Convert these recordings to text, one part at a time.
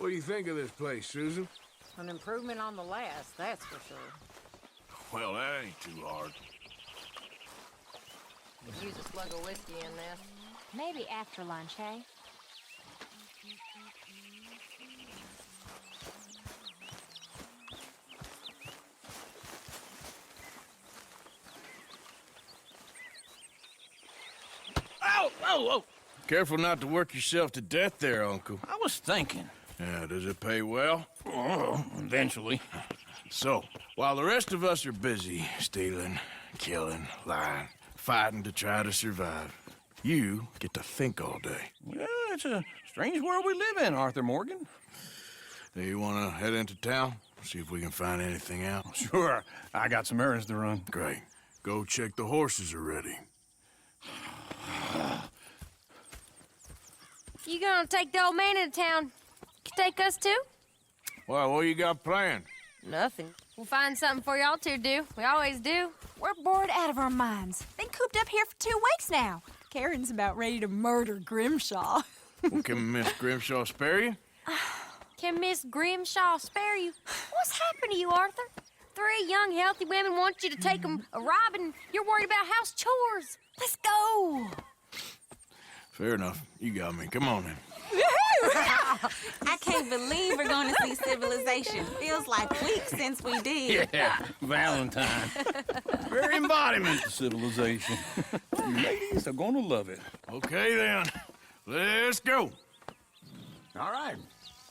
What do you think of this place, Susan? An improvement on the last, that's for sure. Well, that ain't too hard. Could use a slug of whiskey in this. Maybe after lunch, hey? Ow! Oh, oh! Careful not to work yourself to death there, Uncle. I was thinking. Yeah, does it pay well? Oh, eventually. So, while the rest of us are busy stealing, killing, lying, fighting to try to survive, you get to think all day. Well, it's a strange world we live in, Arthur Morgan. Do you want to head into town? See if we can find anything out? Sure, I got some errands to run. Great. Go check the horses are ready. You gonna take the old man into town? Take us too? Well, what you got planned? Nothing. We'll find something for y'all to do. We always do. We're bored out of our minds. Been cooped up here for 2 weeks now. Karen's about ready to murder Grimshaw. Well, can Miss Grimshaw spare you? Can Miss Grimshaw spare you? What's happened to you, Arthur? 3 young, healthy women want you to take them a robbing. You're worried about house chores. Let's go. Fair enough. You got me. Come on then. I can't believe we're going to see civilization. Feels like weeks since we did. Yeah, Valentine. Very embodiment of civilization. You ladies are gonna love it. Okay then. Let's go. All right.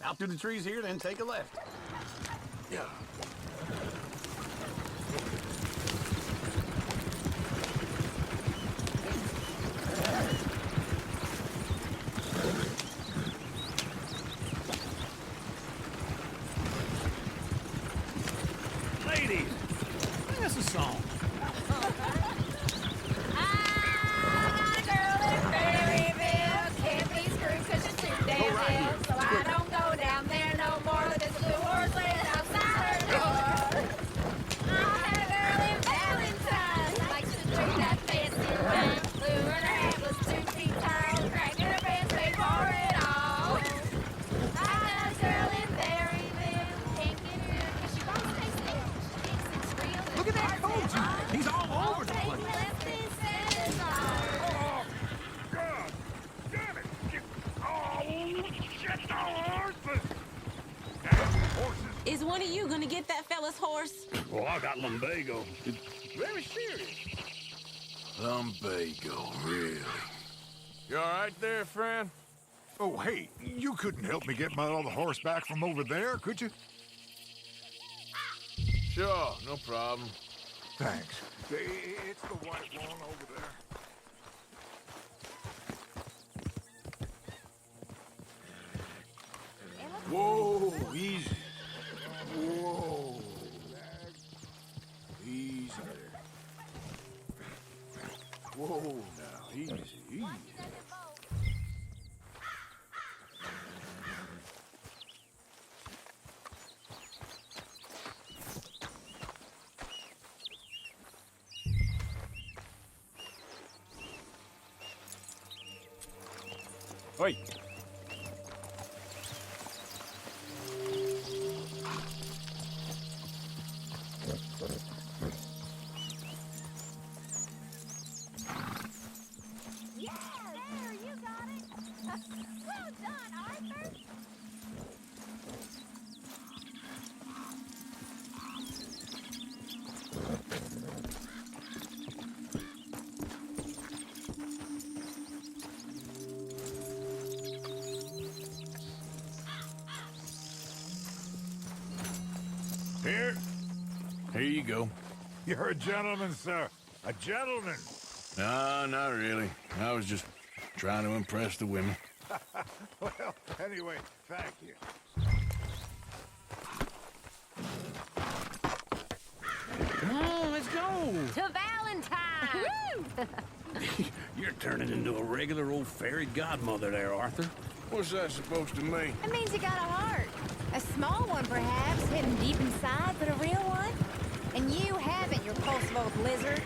Out through the trees here, then take a left. Yeah. Ladies, sing us a song. Look at that coach. He's all over the place. Oh, God! Damn it! Oh, shit, the horses! Damn horses! Is one of you going to get that fella's horse? Well, I got lumbago. It's very serious. Lumbago, really? You all right there, friend? Oh, hey, you couldn't help me get my other horse back from over there, could you? Sure, no problem. Thanks. It's the white one over there. Whoa, easy. Whoa. Easy there. Whoa, now, easy, easy. Wait. Yeah, there, you got it. Well done, Arthur. Here, Here you go. you're a gentleman, sir. A gentleman. No, not really. I was just trying to impress the women. Well, anyway, thank you. Come on, let's go. To Valentine! You're turning into a regular old fairy godmother there, Arthur. What's that supposed to mean? It means you got a heart. A small one, perhaps, hidden deep inside, but a real one. And you haven't, you repulsive old lizard.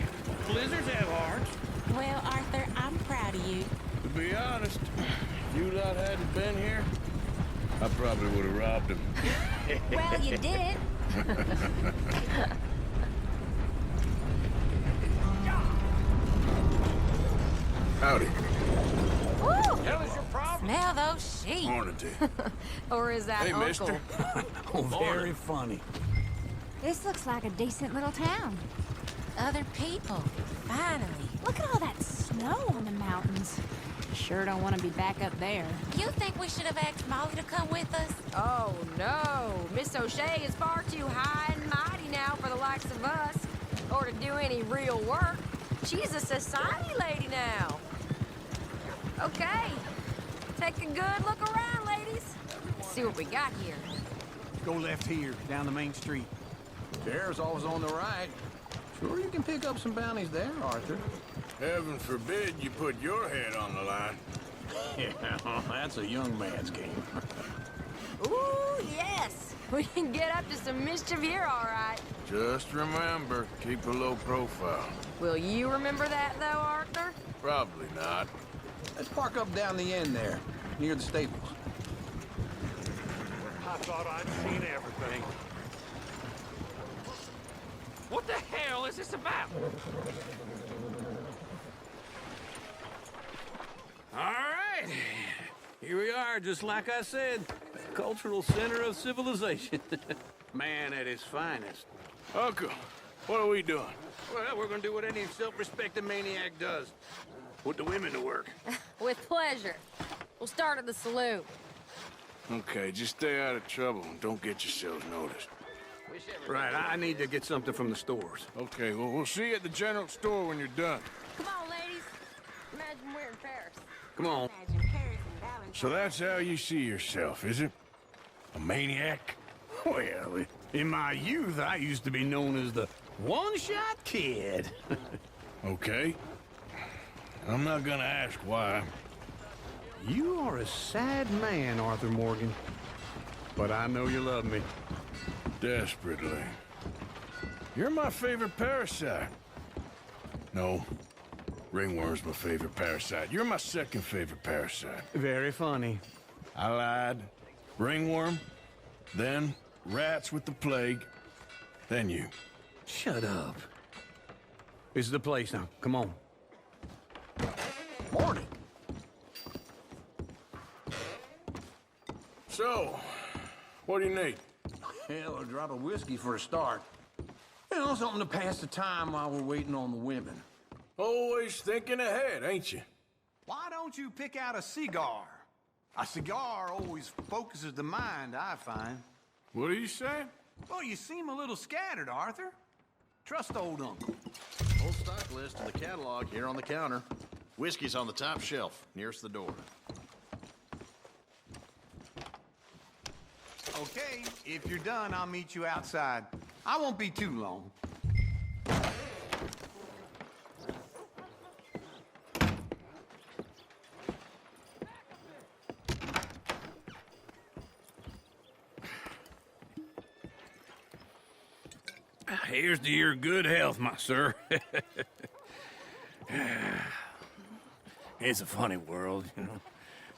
Blizzards have hearts. Well, Arthur, I'm proud of you. To be honest, if you lot hadn't been here, I probably would have robbed him. Well, you did. Howdy. Hell is your problem? Smell those sheep. Morning to you. Or is that Hey, Uncle? mister. Oh, very funny. This looks like a decent little town. Other people. Finally. Look at all that snow on the mountains. Sure don't want to be back up there. You think we should have asked Molly to come with us? Oh, no. Miss O'Shea is far too high and mighty now for the likes of us, or to do any real work. She's a society lady now. Okay. Take a good look around, ladies. See what we got here. Go left here, down the main street. Bear's always on the right. Sure you can pick up some bounties there, Arthur. Heaven forbid you put your head on the line. Yeah, that's a young man's game. Ooh, yes. We can get up to some mischief here, all right. Just remember, keep a low profile. Will you remember that, though, Arthur? Probably not. Let's park up down the end there, near the stables. I thought I'd seen everything. What the hell is this about? All right. Here we are, just like I said. Cultural center of civilization. Man at his finest. Uncle, what are we doing? Well, we're gonna do what any self-respecting maniac does. Put the women to work. With pleasure. We'll start at the saloon. Okay, just stay out of trouble and don't get yourselves noticed. Right, I need to get something from the stores. Okay, well, we'll see you at the general store when you're done. Come on, ladies. Imagine we're in Paris. Come on. So that's how you see yourself, is it? A maniac? Well, in my youth, I used to be known as the one-shot kid. Okay. I'm not gonna ask why. You are a sad man, Arthur Morgan. But I know you love me. Desperately. You're my favorite parasite. No. Ringworm's my favorite parasite. You're my second favorite parasite. Very funny. I lied. Ringworm, then rats with the plague, then you. Shut up. This is the place now. Come on. Morning. So, what do you need? Hell, a drop of whiskey for a start. You know, something to pass the time while we're waiting on the women. Always thinking ahead, ain't you? Why don't you pick out a cigar? A cigar always focuses the mind, I find. What are you saying? Well, you seem a little scattered, Arthur. Trust old uncle. Full stock list in the catalog here on the counter. Whiskey's on the top shelf, nearest the door. Okay, if you're done, I'll meet you outside. I won't be too long. Here's to your good health, my sir. It's a funny world, you know.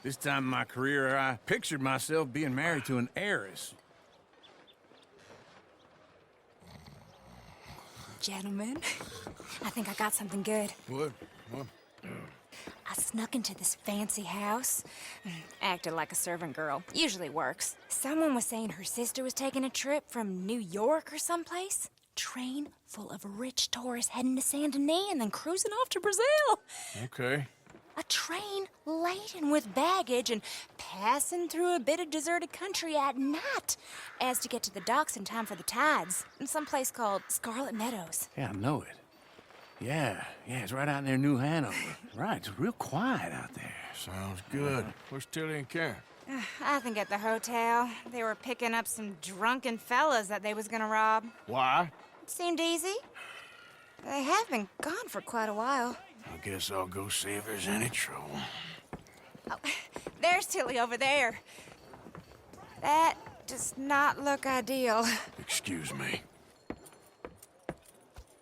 This time in my career, I pictured myself being married to an heiress. Gentlemen, I think I got something good. What? I snuck into this fancy house, acted like a servant girl. Usually works. Someone was saying her sister was taking a trip from New York or someplace. Train full of rich tourists heading to Saint Denis and then cruising off to Brazil. Okay. A train laden with baggage and passing through a bit of deserted country at night as to get to the docks in time for the tides in some place called Scarlet Meadows. Yeah, I know it. Yeah, it's right out near New Hanover. Right, it's real quiet out there. Sounds good. Where's Tilly and Karen? I think at the hotel. They were picking up some drunken fellas that they was gonna rob. Why? It seemed easy. They have been gone for quite a while. I guess I'll go see if there's any trouble. Oh, there's Tilly over there. That does not look ideal. Excuse me.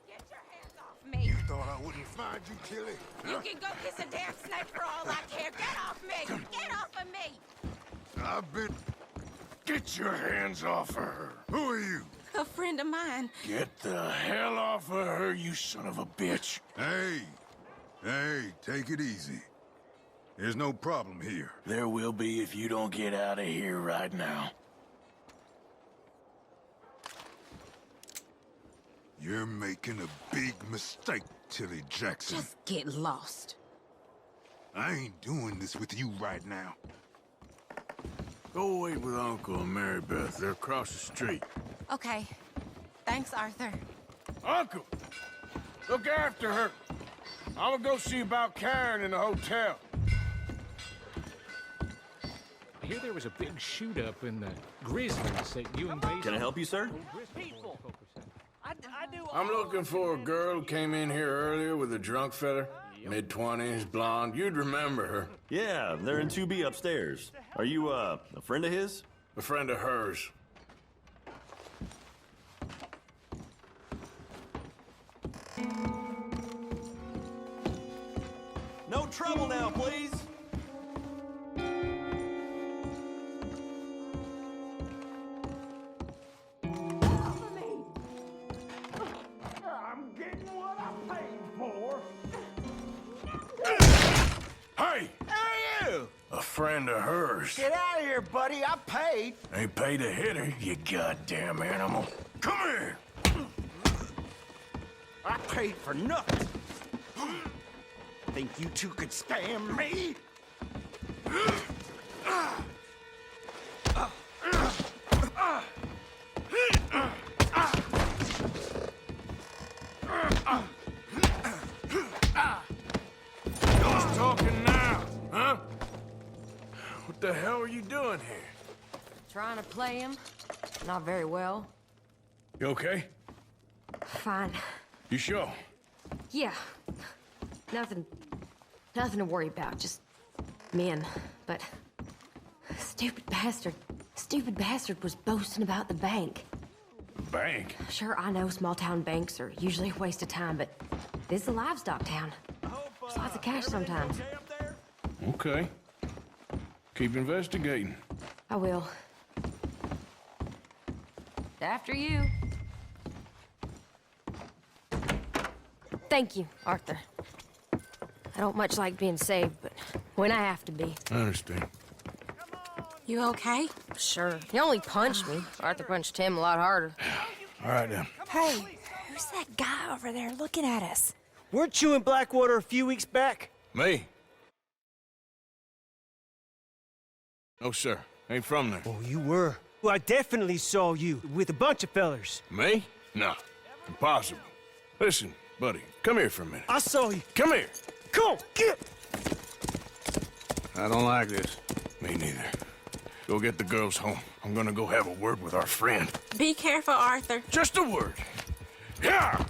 Get your hands off me. Thought I wouldn't find you, Tilly. You can go kiss a damn snake for all I care. Get off me. Get off of me. I've been Get your hands off of her. Who are you? A friend of mine. Get the hell off of her, you son of a bitch. Hey, take it easy. There's no problem here. There will be if you don't get out of here right now. You're making a big mistake, Tilly Jackson. Just get lost. I ain't doing this with you right now. Go wait with Uncle and Mary Beth. They're across the street. Okay. Thanks, Arthur. Uncle! Look after her. I'm gonna go see about Karen in the hotel. I hear there was a big shoot-up in the Grizzlies that you and Basil... Can I help you, sir? I'm looking for a girl who came in here earlier with a drunk fella. Mid-20s, blonde. You'd remember her. Yeah, they're in 2B upstairs. Are you, a friend of his? A friend of hers. No trouble now, please. I'm getting what I paid for. Hey! Who are you? A friend of hers. Get out of here, buddy. I paid. Ain't paid to hit her, you goddamn animal. Come here! I paid for nothing. Think you two could stand me? Who's talking now, huh? What the hell are you doing here? Trying to play him. Not very well. You okay? Fine. You sure? Yeah. Nothing to worry about. Just men. But stupid bastard was boasting about the bank. Bank? Sure, I know small town banks are usually a waste of time, but this is a livestock town. There's lots of cash sometimes. Okay. Keep investigating. I will. After you. Thank you, Arthur. I don't much like being saved, but when I have to be. I understand. You okay? Sure. He only punched me. Arthur punched him a lot harder. All right, then. Hey, who's that guy over there looking at us? Weren't you in Blackwater a few weeks back? Me? No, sir. Ain't from there. Oh, you were. Well, I definitely saw you with a bunch of fellers. Me? No. Impossible. Listen, buddy, come here for a minute. I saw you. Come here. Come on, get! I don't like this. Me neither. Go get the girls home. I'm gonna go have a word with our friend. Be careful, Arthur. Just a word. Yeah!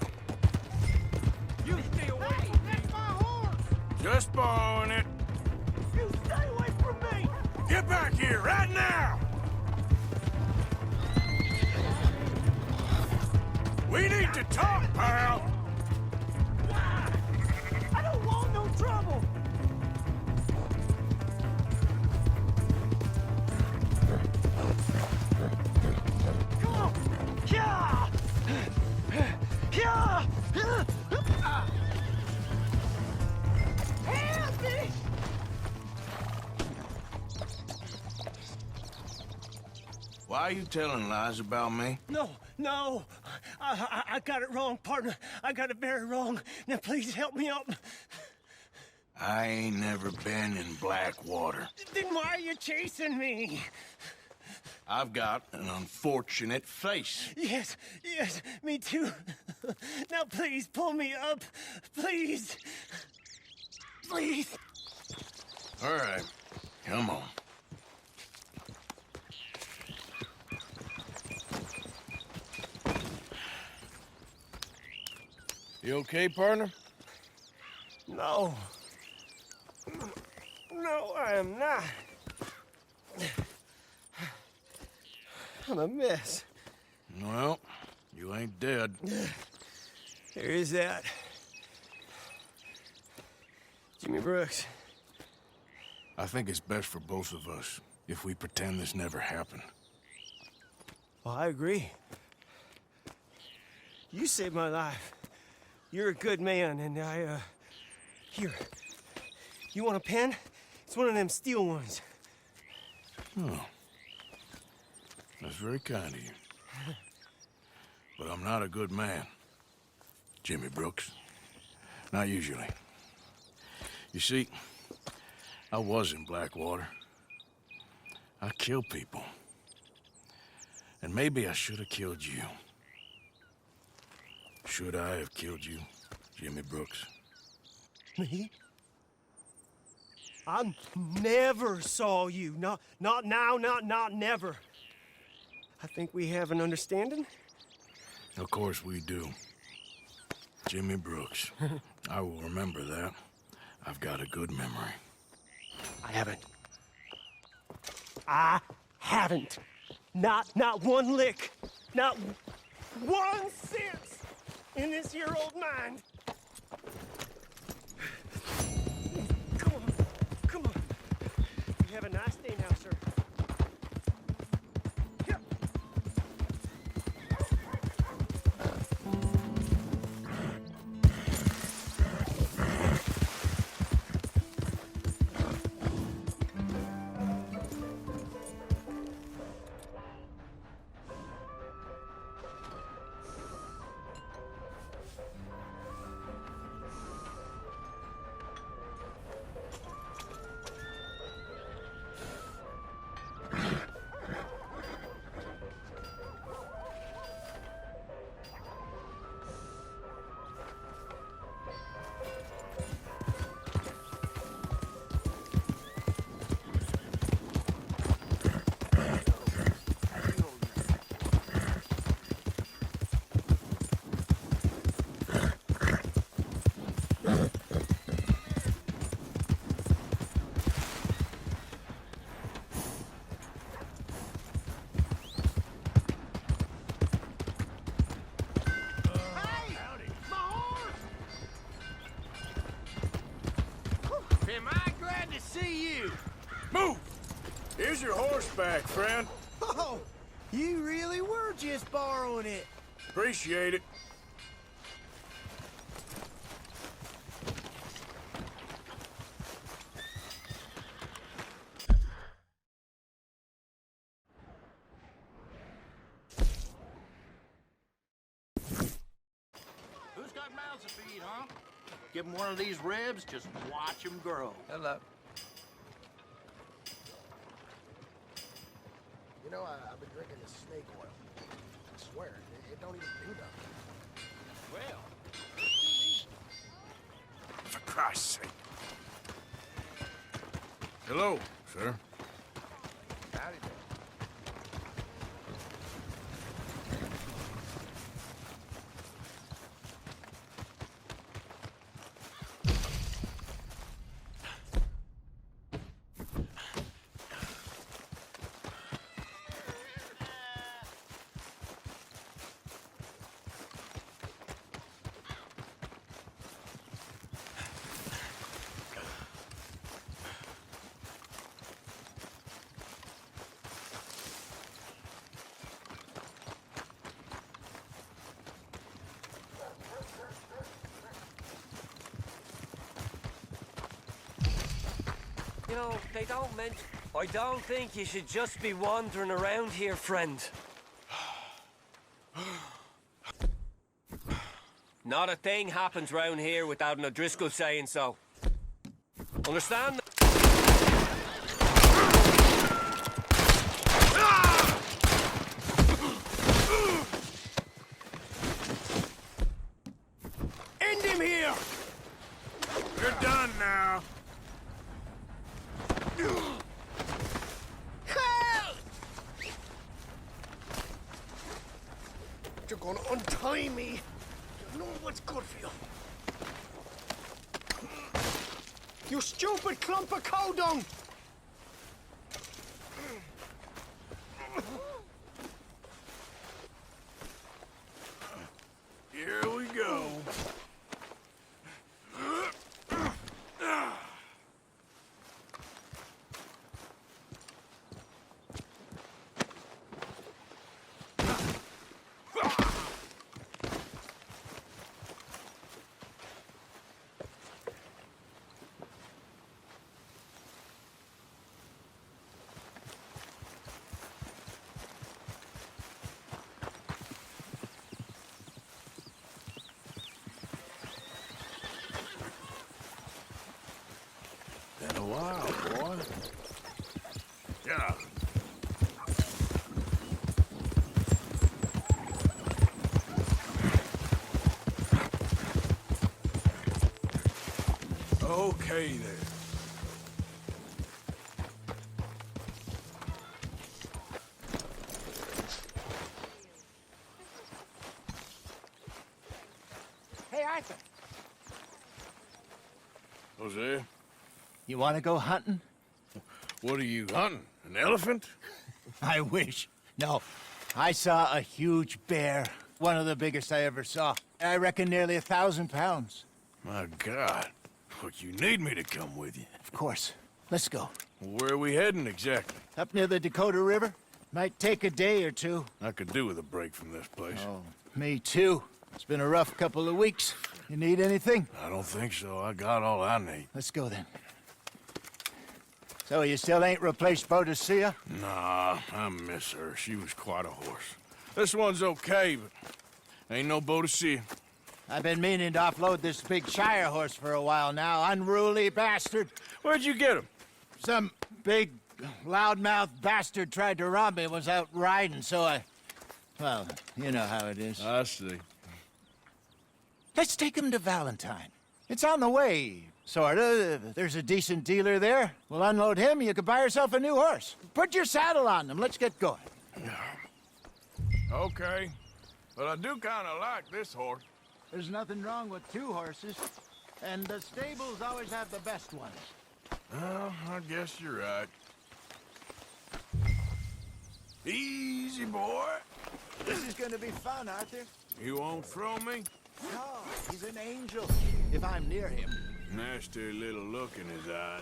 You stay away from me. That's my horse. Just borrowing it. You stay away from me. Get back here right now! We need to talk, pal! I don't want no trouble. Come on. Yeah. Yeah. Help me. Why are you telling lies about me? No. I got it wrong, partner. I got it very wrong. Now, please help me up. I ain't never been in Blackwater. Then why are you chasing me? I've got an unfortunate face. Yes, me too. Now, please, pull me up. Please. Please. All right, come on. You okay, partner? No, I am not. I'm a mess. Well, you ain't dead. There is that. Jimmy Brooks. I think it's best for both of us if we pretend this never happened. Well, I agree. You saved my life. You're a good man, and here. You want a pen? It's one of them steel ones. Oh. That's very kind of you. But I'm not a good man, Jimmy Brooks. Not usually. You see, I was in Blackwater. I kill people. And maybe I should have killed you. Should I have killed you, Jimmy Brooks? Me? I never saw you. Not now, not never. I think we have an understanding. Of course we do. Jimmy Brooks. I will remember that. I've got a good memory. I haven't. Not one lick. Not 1 cent in this year old mind. Come on. You have a nice day now, sir. Here's your horseback, friend. Oh, you really were just borrowing it. Appreciate it. Who's got mouths to feed, huh? Give him one of these ribs, just watch him grow. Hello. You know, I've been drinking this snake oil. I swear, it don't even do nothing. Well, For Christ's sake. Hello, sir. Howdy there. You know, they don't mention... I don't think you should just be wandering around here, friend. Not a thing happens round here without an O'Driscoll saying so. Understand? End him here! You're done now. You're gonna untie me. You know what's good for you. You stupid clump of cow dung! Here we go. while, boy. Yeah. Okay, then. Hey, Arthur. Jose, You want to go hunting? what are you hunting? An elephant? I wish. No. I saw a huge bear. One of the biggest I ever saw. I reckon nearly 1,000 pounds. My God. Look, you need me to come with you. Of course. Let's go. Where are we heading exactly? Up near the Dakota River. Might take a day or two. I could do with a break from this place. Oh, me too. It's been a rough couple of weeks. You need anything? I don't think so. I got all I need. Let's go then. So you still ain't replaced Boadicea? Nah, I miss her. She was quite a horse. This one's okay, but ain't no Boadicea. I've been meaning to offload this big Shire horse for a while now. Unruly bastard. Where'd you get him? Some big, loudmouth bastard tried to rob me, was out riding, so I... Well, you know how it is. I see. Let's take him to Valentine. It's on the way, sorta. There's a decent dealer there. We'll unload him, you can buy yourself a new horse. Put your saddle on him, let's get going. Okay. But I do kind of like this horse. There's nothing wrong with two horses, and the stables always have the best ones. Well, I guess you're right. Easy, boy. This is gonna be fun, Arthur. You won't throw me? No, he's an angel, if I'm near him. Nasty little look in his eyes.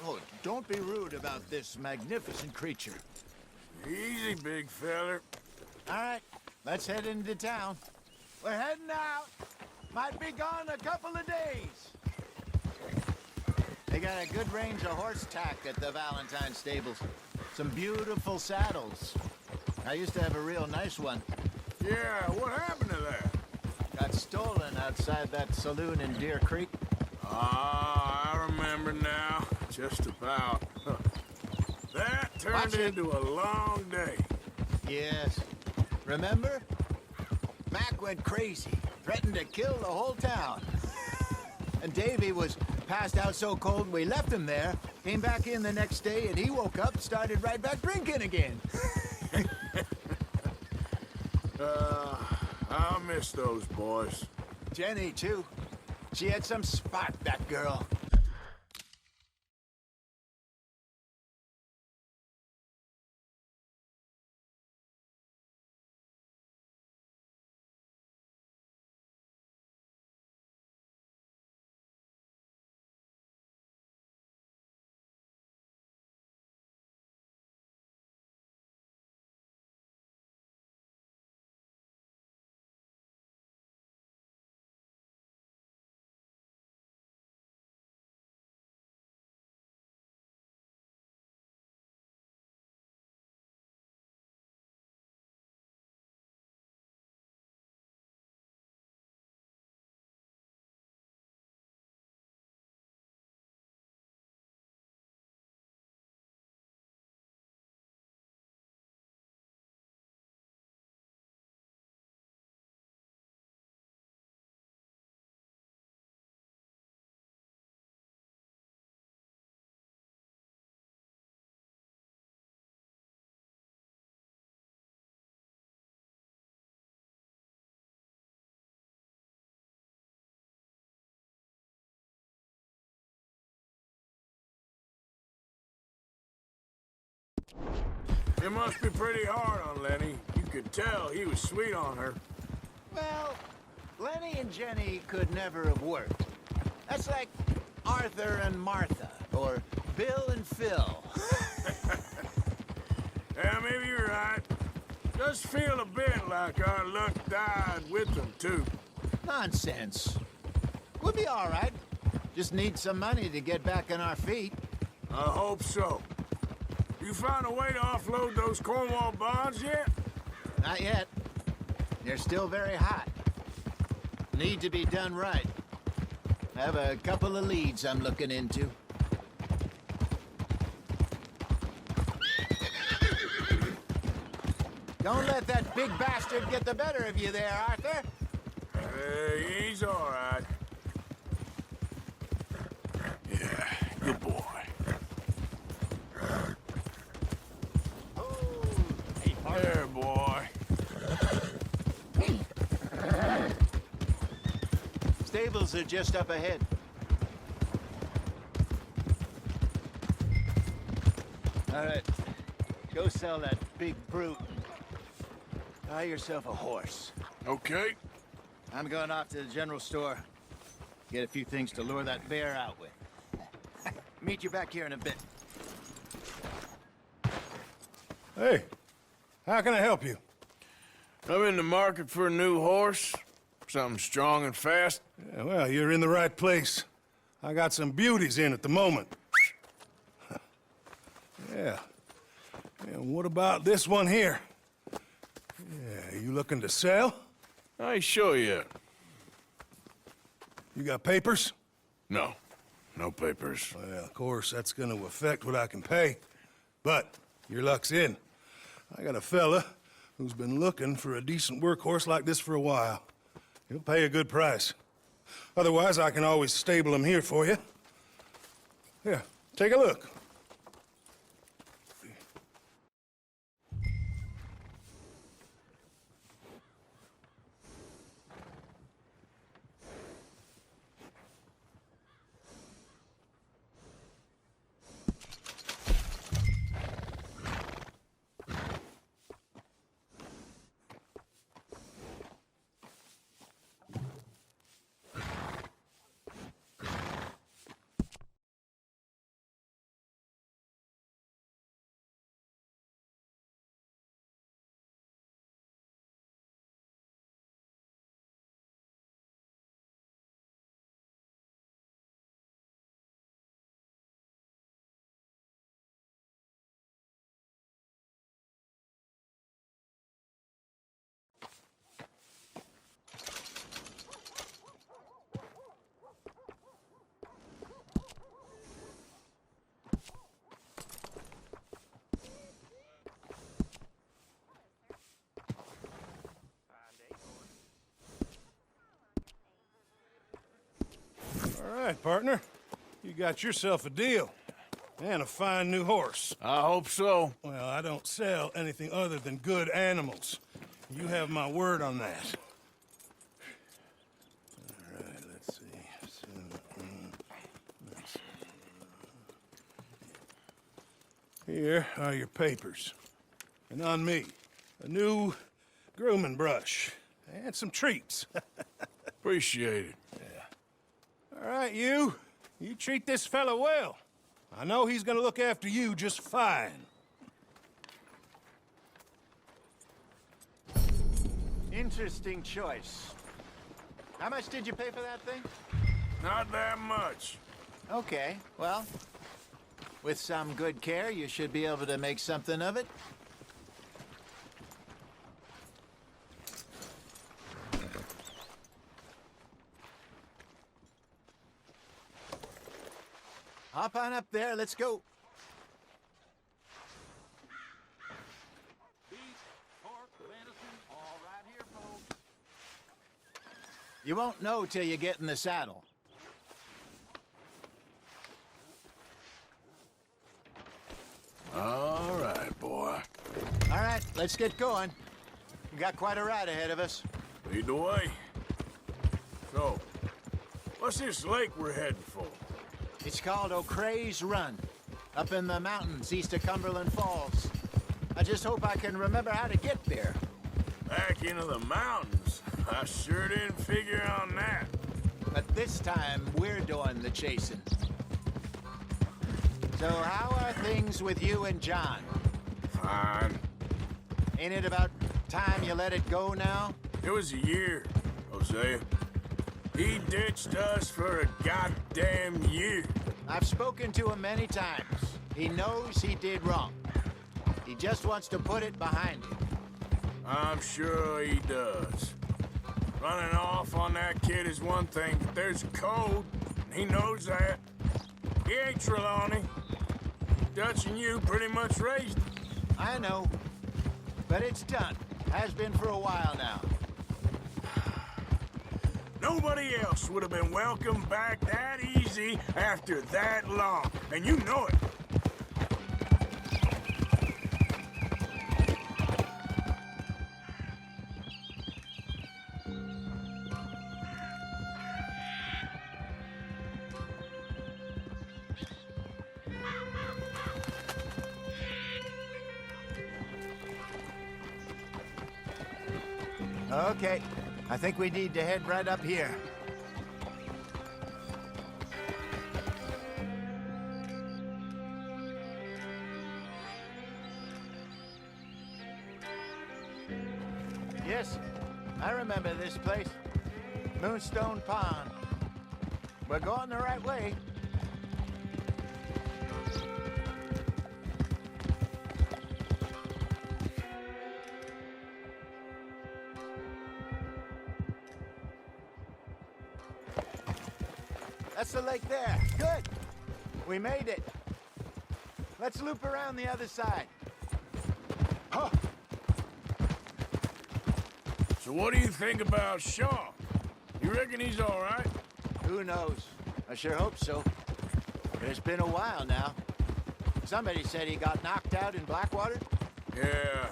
Oh, don't be rude about this magnificent creature. Easy, big feller. All right, let's head into town. We're heading out. Might be gone a couple of days. They got a good range of horse tack at the Valentine stables. Some beautiful saddles. I used to have a real nice one. Yeah, what happened to that? Got stolen outside that saloon in Deer Creek. Ah, I remember now. Just about. That turned into a long day. Yes. Remember? Mac went crazy, threatened to kill the whole town. And Davy was passed out so cold we left him there, came back in the next day, and he woke up, started right back drinking again. I miss those boys. Jenny, too. She had some spot, that girl. It must be pretty hard on Lenny. You could tell he was sweet on her. Well, Lenny and Jenny could never have worked. That's like Arthur and Martha, or Bill and Phil. Yeah, maybe you're right. Does feel a bit like our luck died with them, too. Nonsense. We'll be all right. Just need some money to get back on our feet. I hope so. You found a way to offload those Cornwall bonds yet? Not yet. They're still very hot. Need to be done right. I have a couple of leads I'm looking into. Don't let that big bastard get the better of you there, Arthur. He's all right. Yeah, good boy. There, boy. Stables are just up ahead. All right, go sell that big brute. Buy yourself a horse. Okay. I'm going off to the general store. Get a few things to lure that bear out with. Meet you back here in a bit. Hey, how can I help you? I'm in the market for a new horse. Something strong and fast. Yeah, well, you're in the right place. I got some beauties in at the moment. Yeah. And what about this one here? Yeah, you looking to sell? I ain't sure yet. You got papers? No. No papers. Well, of course, that's gonna affect what I can pay. But your luck's in. I got a fella who's been looking for a decent workhorse like this for a while. He'll pay a good price. Otherwise, I can always stable him here for you. Here, take a look. All right, partner. You got yourself a deal. And a fine new horse. I hope so. Well, I don't sell anything other than good animals. You have my word on that. All right, let's see. Here are your papers. And on me, a new grooming brush. And some treats. Appreciate it. All right, you treat this fella well. I know he's gonna look after you just fine. Interesting choice. How much did you pay for that thing? Not that much. Okay, well, with some good care, you should be able to make something of it. Hop on up there, let's go. Beef, pork, venison, all right here, folks. You won't know till you get in the saddle. All right, boy. All right, let's get going. We got quite a ride ahead of us. Lead the way. So, what's this lake we're heading for? It's called O'Creagh's Run, up in the mountains east of Cumberland Falls. I just hope I can remember how to get there. Back into the mountains? I sure didn't figure on that. But this time, we're doing the chasing. So how are things with you and John? Fine. Ain't it about time you let it go now? It was a year, Hosea. He ditched us for a goddamn year. I've spoken to him many times. He knows he did wrong. He just wants to put it behind him. I'm sure he does. Running off on that kid is one thing, but there's a code. He knows that. He ain't Trelawney. Dutch and you pretty much raised him. I know. But it's done. Has been for a while now. Nobody else would have been welcomed back that easy after that long, and you know it. Okay, I think we need to head right up here. Yes, I remember this place. Moonstone Pond. We're going the right way. That's the lake there. Good. We made it. Let's loop around the other side. Huh. So what do you think about Shaw? You reckon he's all right? Who knows? I sure hope so. But it's been a while now. Somebody said he got knocked out in Blackwater? Yeah.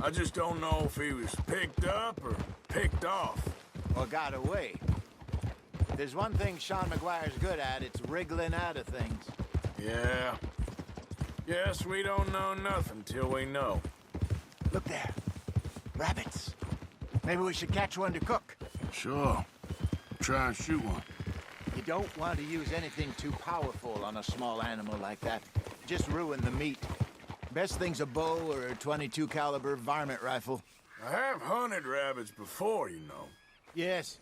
I just don't know if he was picked up or picked off. Or got away. If there's one thing Sean McGuire's good at, it's wriggling out of things. Yeah. Guess we don't know nothing till we know. Look there. Rabbits. Maybe we should catch one to cook. Sure. Try and shoot one. You don't want to use anything too powerful on a small animal like that. Just ruin the meat. Best thing's a bow or a .22 caliber varmint rifle. I have hunted rabbits before, you know. Yes.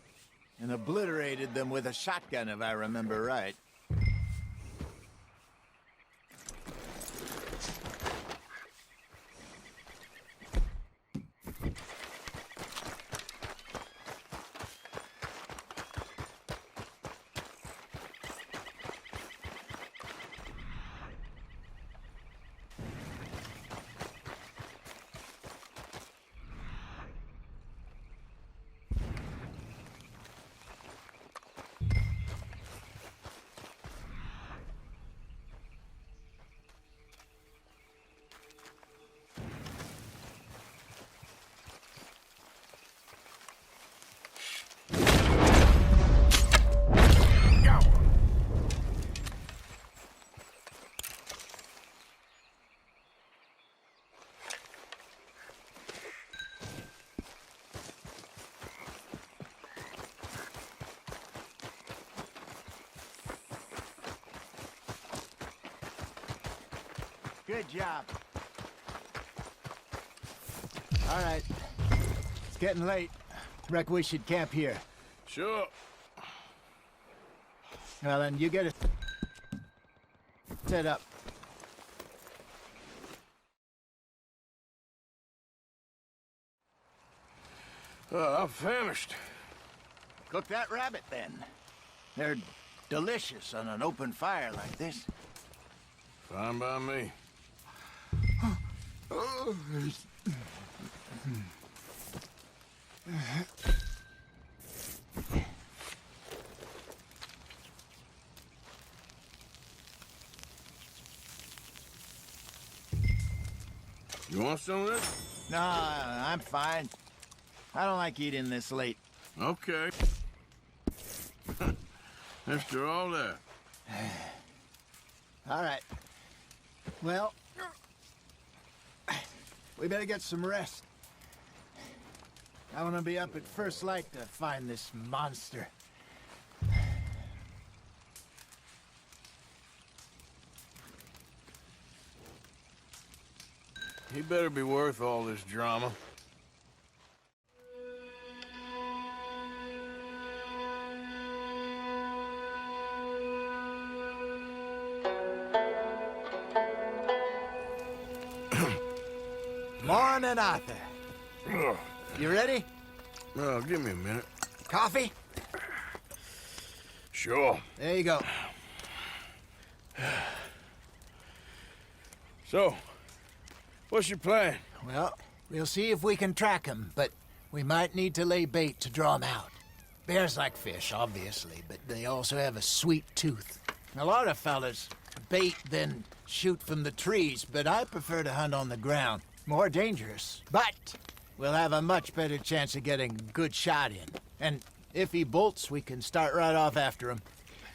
And obliterated them with a shotgun, if I remember right. Good job. All right. It's getting late. Reckon we should camp here. Sure. Well, then you get it set up. I'm famished. Cook that rabbit, then. They're delicious on an open fire like this. Fine by me. You want some of this? No, I'm fine. I don't like eating this late. Okay. After all that. All right. Well, we better get some rest. I want to be up at first light to find this monster. He better be worth all this drama. Morning, Arthur. You ready? Well, give me a minute. Coffee? Sure. There you go. So, what's your plan? Well, We'll see if we can track him, but we might need to lay bait to draw him out. Bears like fish, obviously, but they also have a sweet tooth. A lot of fellas bait then shoot from the trees, but I prefer to hunt on the ground. More dangerous, but we'll have a much better chance of getting a good shot in. And if he bolts, we can start right off after him.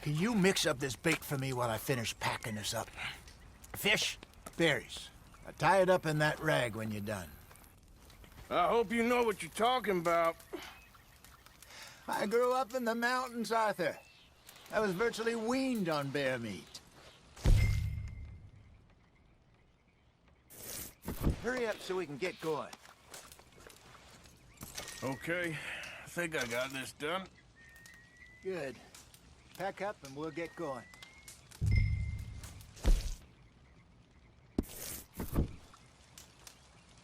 Can you mix up this bait for me while I finish packing this up? Fish, berries. Tie it up in that rag when you're done. I hope you know what you're talking about. I grew up in the mountains, Arthur. I was virtually weaned on bear meat. Hurry up so we can get going. Okay, I think I got this done. Good. Pack up and we'll get going.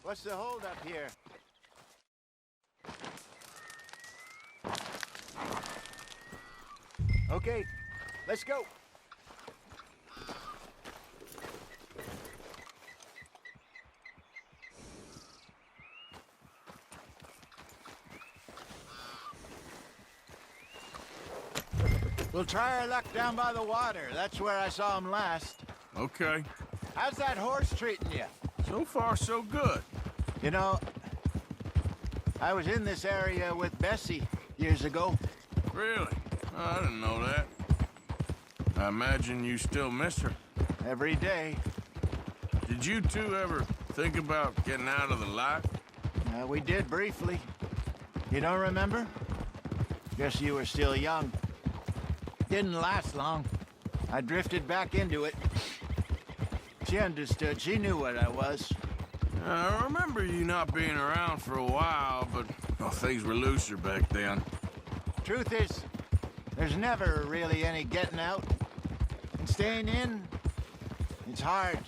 What's the holdup here? Okay, let's go. We'll try our luck down by the water. That's where I saw him last. Okay. How's that horse treating you? So far, so good. You know, I was in this area with Bessie years ago. Really? Oh, I didn't know that. I imagine you still miss her. Every day. Did you two ever think about getting out of the life? We did briefly. You don't remember? Guess you were still young. Didn't last long. I drifted back into it. She understood. She knew what I was. I remember you not being around for a while, but well, things were looser back then. Truth is, there's never really any getting out. And staying in, it's hard.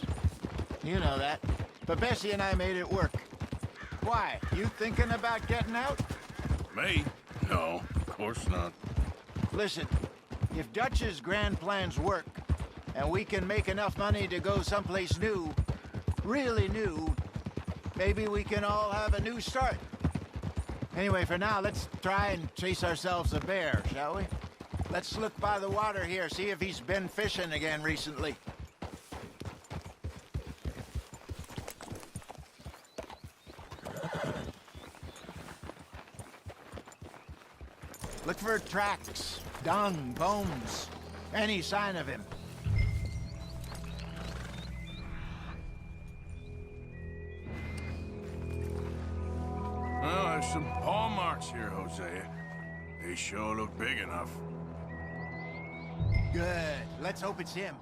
You know that. But Bessie and I made it work. Why? You thinking about getting out? Me? No, of course not. Listen, if Dutch's grand plans work, and we can make enough money to go someplace new, really new, maybe we can all have a new start. Anyway, for now, let's try and chase ourselves a bear, shall we? Let's look by the water here, see if he's been fishing again recently. Look for tracks, dung, bones, any sign of him. Well, there's some paw marks here, Hosea. They sure look big enough. Good. Let's hope it's him.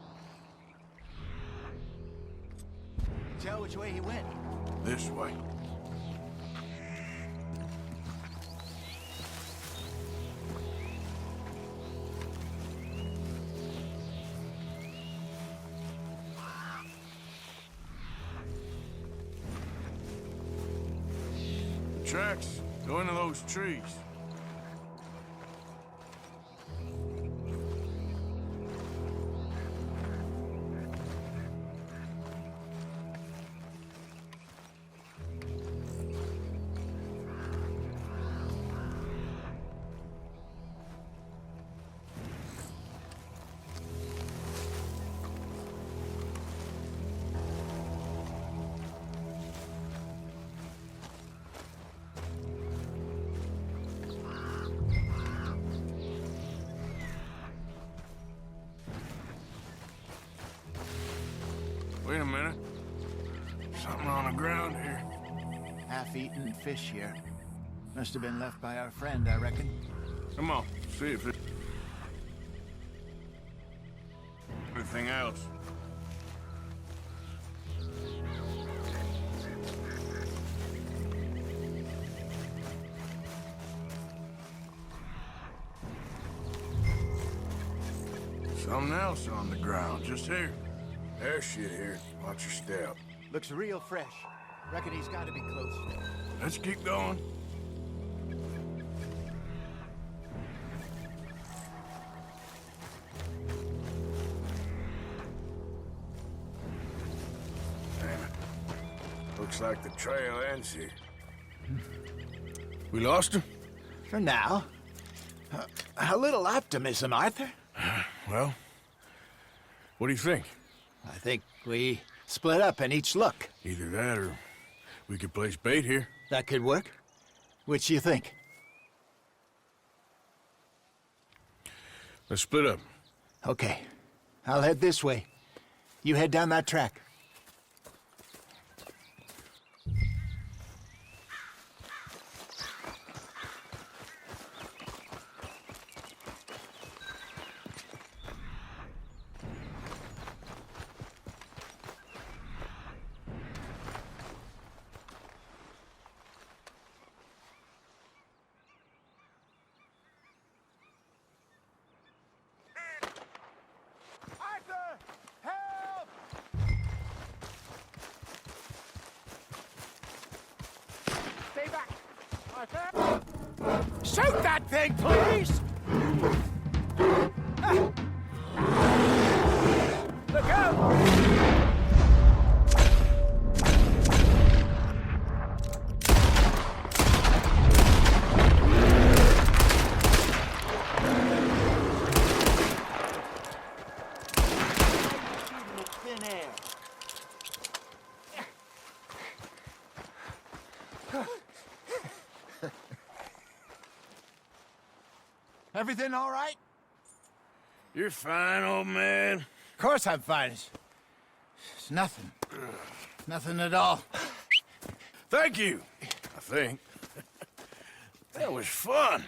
Tell which way he went. This way. Tracks go into those trees. Wait a minute. Something on the ground here. Half-eaten fish here. Must have been left by our friend, I reckon. Come on, see if it... Anything else? Something else on the ground, just here. There's shit here. Watch your step. Looks real fresh. Reckon he's got to be close. Let's keep going. Damn it. Looks Looks like the trail ends here. We lost him? For now. A little optimism, Arthur. Well, what do you think? I think we split up and each look. Either that or we could place bait here. That could work. Which do you think? Let's split up. Okay. I'll head this way. You head down that track. Shoot that thing, please! Look out! Everything all right? You're fine, old man. Of course I'm fine. It's nothing. Nothing at all. Thank you, I think. That was fun.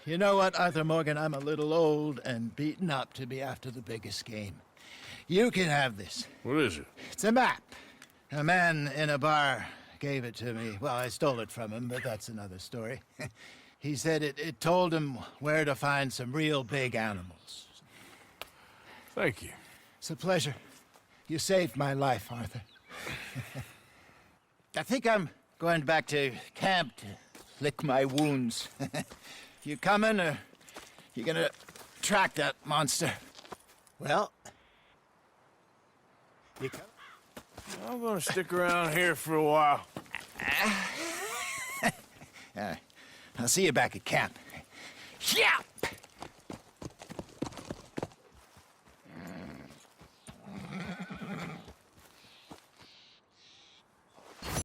You know what, Arthur Morgan? I'm a little old and beaten up to be after the biggest game. You can have this. What is it? It's a map. A man in a bar gave it to me. Well, I stole it from him, but that's another story. He said it told him where to find some real big animals. Thank you. It's a pleasure. You saved my life, Arthur. I think I'm going back to camp to lick my wounds. You coming, or you gonna track that monster? Well, you coming? I'm gonna stick around here for a while. All right. I'll see you back at camp. Yeah!